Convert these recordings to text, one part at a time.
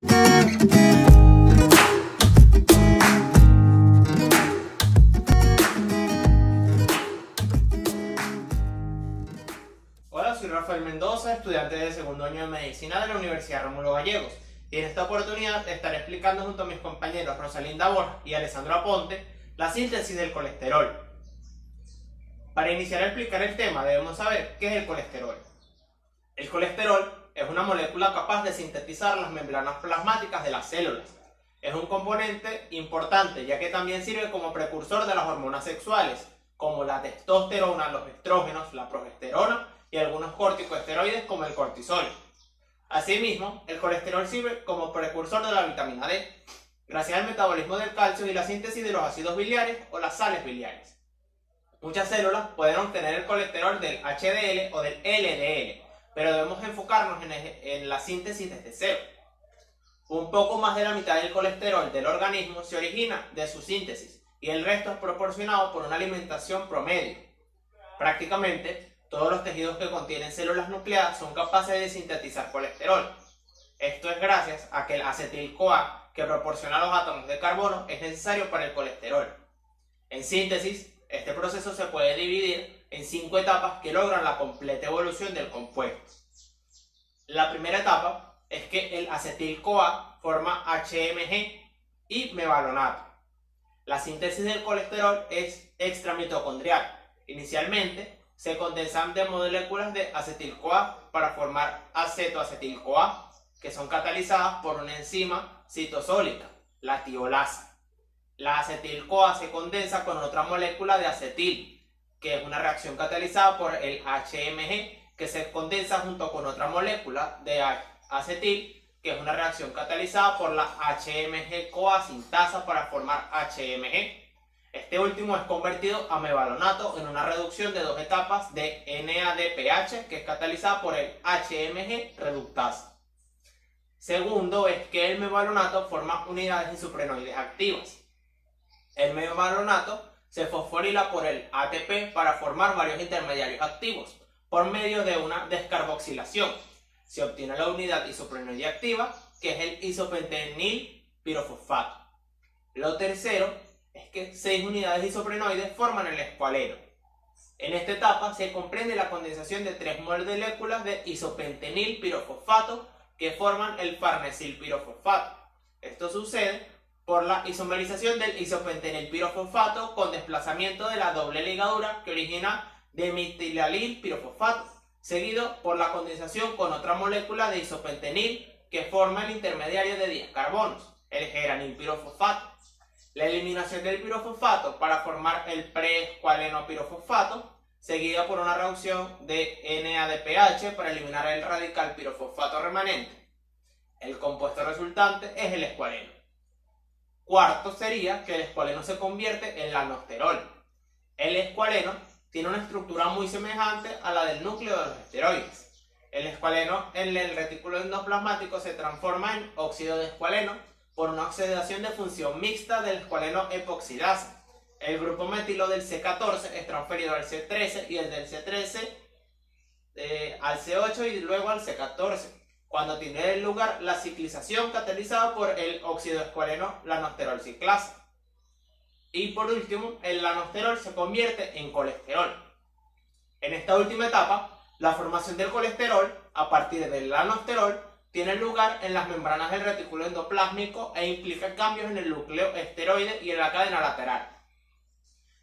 Hola, soy Rafael Mendoza, estudiante de segundo año de Medicina de la Universidad Rómulo Gallegos, y en esta oportunidad estaré explicando junto a mis compañeros Rosalinda Borja y Alessandro Aponte la síntesis del colesterol. Para iniciar a explicar el tema debemos saber qué es el colesterol. El colesterol es una molécula capaz de sintetizar las membranas plasmáticas de las células. Es un componente importante ya que también sirve como precursor de las hormonas sexuales, como la testosterona, los estrógenos, la progesterona y algunos corticosteroides como el cortisol. Asimismo, el colesterol sirve como precursor de la vitamina D, gracias al metabolismo del calcio y la síntesis de los ácidos biliares o las sales biliares. Muchas células pueden obtener el colesterol del HDL o del LDL, pero debemos enfocarnos en la síntesis desde cero. Un poco más de la mitad del colesterol del organismo se origina de su síntesis y el resto es proporcionado por una alimentación promedio. Prácticamente, todos los tejidos que contienen células nucleadas son capaces de sintetizar colesterol. Esto es gracias a que el acetil-CoA que proporciona los átomos de carbono es necesario para el colesterol. En síntesis, este proceso se puede dividir en 5 etapas que logran la completa evolución del compuesto. La primera etapa es que el acetil-CoA forma HMG y mevalonato. La síntesis del colesterol es extramitocondrial. Inicialmente, se condensan de moléculas de acetil-CoA para formar acetoacetil-CoA, que son catalizadas por una enzima citosólica, la tiolasa. La acetil-CoA se condensa con otra molécula de acetil, que es una reacción catalizada por el HMG, que se condensa junto con otra molécula de acetil, que es una reacción catalizada por la HMG-CoA sintasa para formar HMG. Este último es convertido a mevalonato en una reducción de 2 etapas de NADPH, que es catalizada por el HMG reductasa. Segundo es que el mevalonato forma unidades isoprenoides activas. El mevalonato se fosforila por el ATP para formar varios intermediarios activos por medio de una descarboxilación. Se obtiene la unidad isoprenoide activa, que es el isopentenil pirofosfato. Lo tercero es que 6 unidades isoprenoides forman el escualeno. En esta etapa se comprende la condensación de 3 moléculas de isopentenil pirofosfato que forman el farnesil pirofosfato. Esto sucede por la isomerización del isopentenil pirofosfato con desplazamiento de la doble ligadura que origina dimetilalil pirofosfato, seguido por la condensación con otra molécula de isopentenil que forma el intermediario de 10 carbonos, el geranil pirofosfato. La eliminación del pirofosfato para formar el preescualeno pirofosfato, seguida por una reducción de NADPH para eliminar el radical pirofosfato remanente. El compuesto resultante es el escualeno. Cuarto sería que el escualeno se convierte en lanosterol. El escualeno tiene una estructura muy semejante a la del núcleo de los esteroides. El escualeno en el retículo endoplasmático se transforma en óxido de escualeno por una oxidación de función mixta del escualeno epoxidasa. El grupo metilo del C14 es transferido al C13 y el del C13 al C8 y luego al C14, cuando tiene lugar la ciclización catalizada por el óxido escualeno lanosterol ciclasa. Y por último, el lanosterol se convierte en colesterol. En esta última etapa, la formación del colesterol a partir del lanosterol tiene lugar en las membranas del retículo endoplásmico e implica cambios en el núcleo esteroide y en la cadena lateral.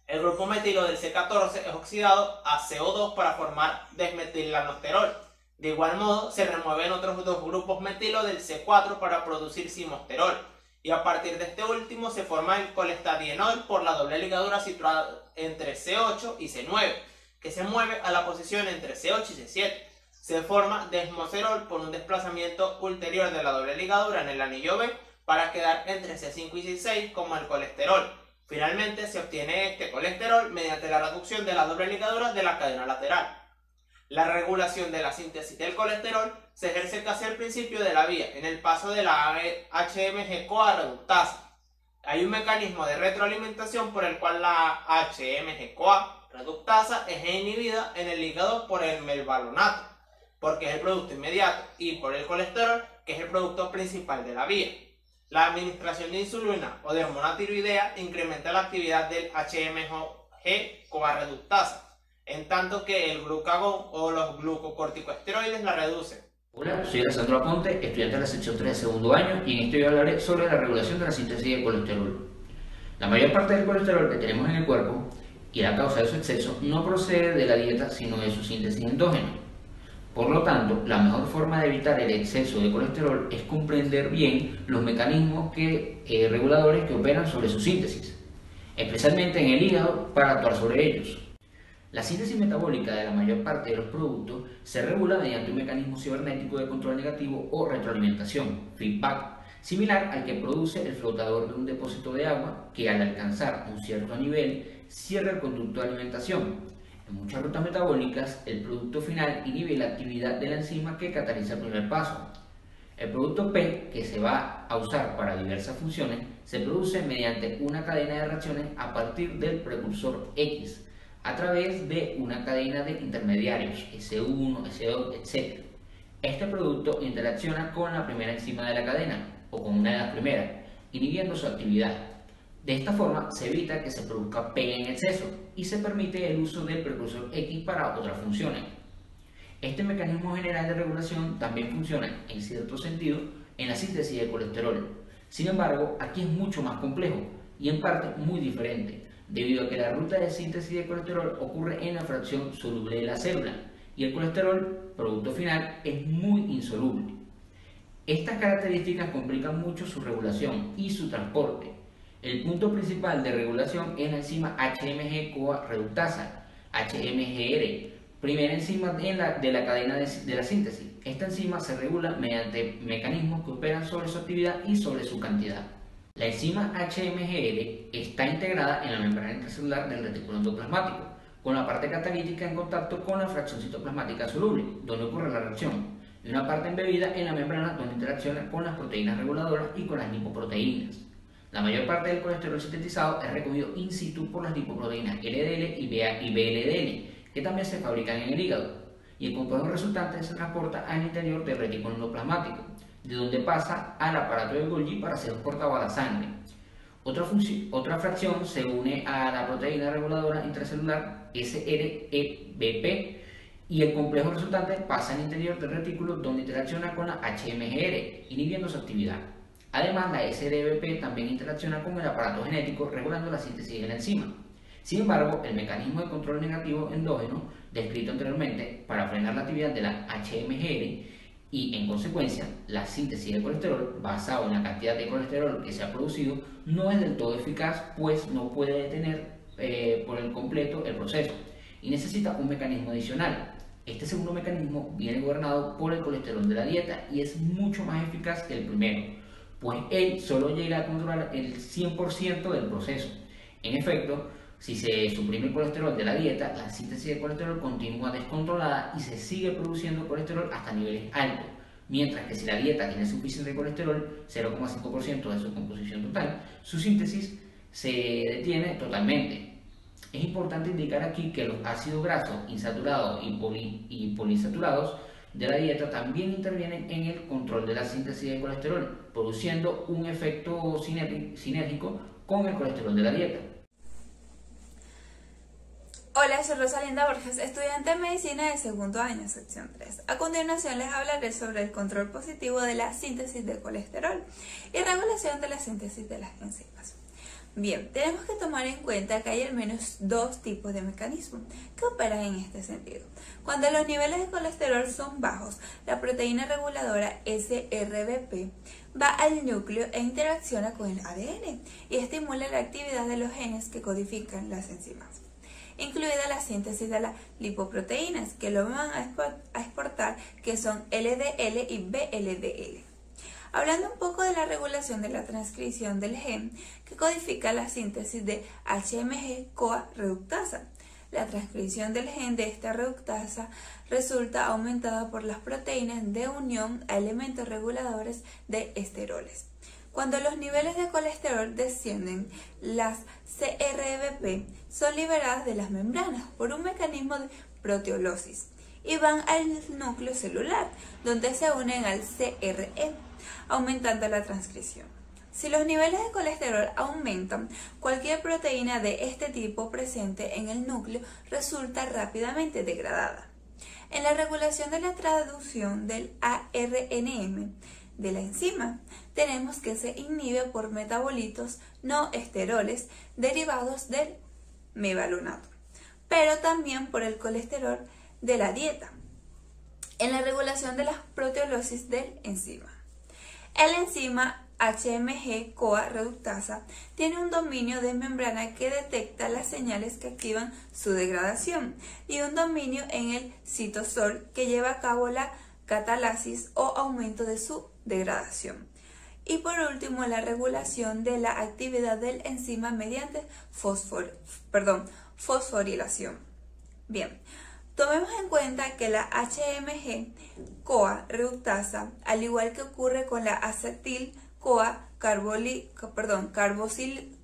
El grupo metilo del C14 es oxidado a CO2 para formar desmetilanosterol. De igual modo, se remueven otros 2 grupos metilo del C4 para producir simosterol. Y a partir de este último se forma el colestadienol por la doble ligadura situada entre C8 y C9, que se mueve a la posición entre C8 y C7. Se forma desmocerol por un desplazamiento ulterior de la doble ligadura en el anillo B para quedar entre C5 y C6 como el colesterol. Finalmente se obtiene este colesterol mediante la reducción de la doble ligadura de la cadena lateral. La regulación de la síntesis del colesterol se ejerce casi al principio de la vía, en el paso de la HMG-CoA reductasa. Hay un mecanismo de retroalimentación por el cual la HMG-CoA reductasa es inhibida en el hígado por el mevalonato, porque es el producto inmediato, y por el colesterol, que es el producto principal de la vía. La administración de insulina o de hormona tiroidea incrementa la actividad del HMG-CoA reductasa, en tanto que el glucagón o los glucocorticosteroides la reducen. Hola, soy Alessandro Aponte, estudiante de la sección 3 de segundo año, y en este video hablaré sobre la regulación de la síntesis de colesterol. La mayor parte del colesterol que tenemos en el cuerpo y la causa de su exceso no procede de la dieta, sino de su síntesis endógena. Por lo tanto, la mejor forma de evitar el exceso de colesterol es comprender bien los mecanismos reguladores que operan sobre su síntesis, especialmente en el hígado, para actuar sobre ellos. La síntesis metabólica de la mayor parte de los productos se regula mediante un mecanismo cibernético de control negativo o retroalimentación, feedback, similar al que produce el flotador de un depósito de agua que, al alcanzar un cierto nivel, cierra el conducto de alimentación. En muchas rutas metabólicas, el producto final inhibe la actividad de la enzima que cataliza el primer paso. El producto P, que se va a usar para diversas funciones, se produce mediante una cadena de reacciones a partir del precursor X, a través de una cadena de intermediarios, S1, S2, etc. Este producto interacciona con la primera enzima de la cadena, o con una de las primeras, inhibiendo su actividad. De esta forma se evita que se produzca P en exceso y se permite el uso del precursor X para otras funciones. Este mecanismo general de regulación también funciona, en cierto sentido, en la síntesis de colesterol. Sin embargo, aquí es mucho más complejo y en parte muy diferente, debido a que la ruta de síntesis de colesterol ocurre en la fracción soluble de la célula y el colesterol, producto final, es muy insoluble. Estas características complican mucho su regulación y su transporte. El punto principal de regulación es la enzima HMG-CoA reductasa, HMGR, primera enzima de la cadena de la síntesis. Esta enzima se regula mediante mecanismos que operan sobre su actividad y sobre su cantidad. La enzima HMGR está integrada en la membrana intracelular del retículo endoplasmático, con la parte catalítica en contacto con la fracción citoplasmática soluble, donde ocurre la reacción, y una parte embebida en la membrana donde interacciona con las proteínas reguladoras y con las lipoproteínas. La mayor parte del colesterol sintetizado es recogido in situ por las lipoproteínas LDL y VLDL, que también se fabrican en el hígado, y el compuesto resultante se transporta al interior del retículo endoplasmático, de donde pasa al aparato de Golgi para ser exportado a la sangre. Otra fracción se une a la proteína reguladora intracelular SREBP y el complejo resultante pasa al interior del retículo donde interacciona con la HMGR, inhibiendo su actividad. Además, la SRBP también interacciona con el aparato genético regulando la síntesis de la enzima. Sin embargo, el mecanismo de control negativo endógeno, descrito anteriormente para frenar la actividad de la HMGR y, en consecuencia, la síntesis de colesterol basado en la cantidad de colesterol que se ha producido, no es del todo eficaz, pues no puede detener por el completo el proceso y necesita un mecanismo adicional. Este segundo mecanismo viene gobernado por el colesterol de la dieta y es mucho más eficaz que el primero, pues él solo llega a controlar el 100% del proceso. En efecto, si se suprime el colesterol de la dieta, la síntesis de colesterol continúa descontrolada y se sigue produciendo colesterol hasta niveles altos, mientras que si la dieta tiene suficiente colesterol, 0,5% de su composición total, su síntesis se detiene totalmente. Es importante indicar aquí que los ácidos grasos insaturados y poliinsaturados de la dieta también intervienen en el control de la síntesis de colesterol, produciendo un efecto sinérgico con el colesterol de la dieta. Hola, soy Rosalinda Borges, estudiante de Medicina de segundo año, sección 3. A continuación les hablaré sobre el control positivo de la síntesis de colesterol y regulación de la síntesis de las enzimas. Bien, tenemos que tomar en cuenta que hay al menos dos tipos de mecanismos que operan en este sentido. Cuando los niveles de colesterol son bajos, la proteína reguladora SRBP va al núcleo e interacciona con el ADN y estimula la actividad de los genes que codifican las enzimas, incluida la síntesis de las lipoproteínas que lo van a exportar, que son LDL y VLDL. Hablando un poco de la regulación de la transcripción del gen que codifica la síntesis de HMG-CoA reductasa. La transcripción del gen de esta reductasa resulta aumentada por las proteínas de unión a elementos reguladores de esteroles. Cuando los niveles de colesterol descienden, las CRBP son liberadas de las membranas por un mecanismo de proteólisis y van al núcleo celular, donde se unen al CRE, aumentando la transcripción. Si los niveles de colesterol aumentan, cualquier proteína de este tipo presente en el núcleo resulta rápidamente degradada. En la regulación de la traducción del ARNM de la enzima, tenemos que se inhibe por metabolitos no esteroles derivados del mevalonate, pero también por el colesterol de la dieta. En la regulación de la proteólisis del enzima, el enzima HMG-CoA reductasa tiene un dominio de membrana que detecta las señales que activan su degradación y un dominio en el citosol que lleva a cabo la catalasis o aumento de su degradación. Y por último, la regulación de la actividad del enzima mediante fosforilación. Bien, tomemos en cuenta que la HMG-CoA reductasa, al igual que ocurre con la acetil-CoA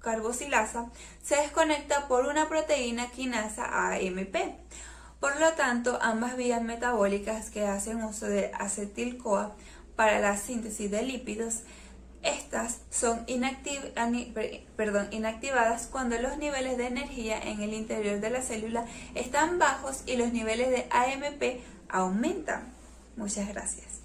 carboxilasa, se desconecta por una proteína quinasa AMP. Por lo tanto, ambas vías metabólicas que hacen uso de acetil-CoA para la síntesis de lípidos, estas son inactivadas cuando los niveles de energía en el interior de la célula están bajos y los niveles de AMP aumentan. Muchas gracias.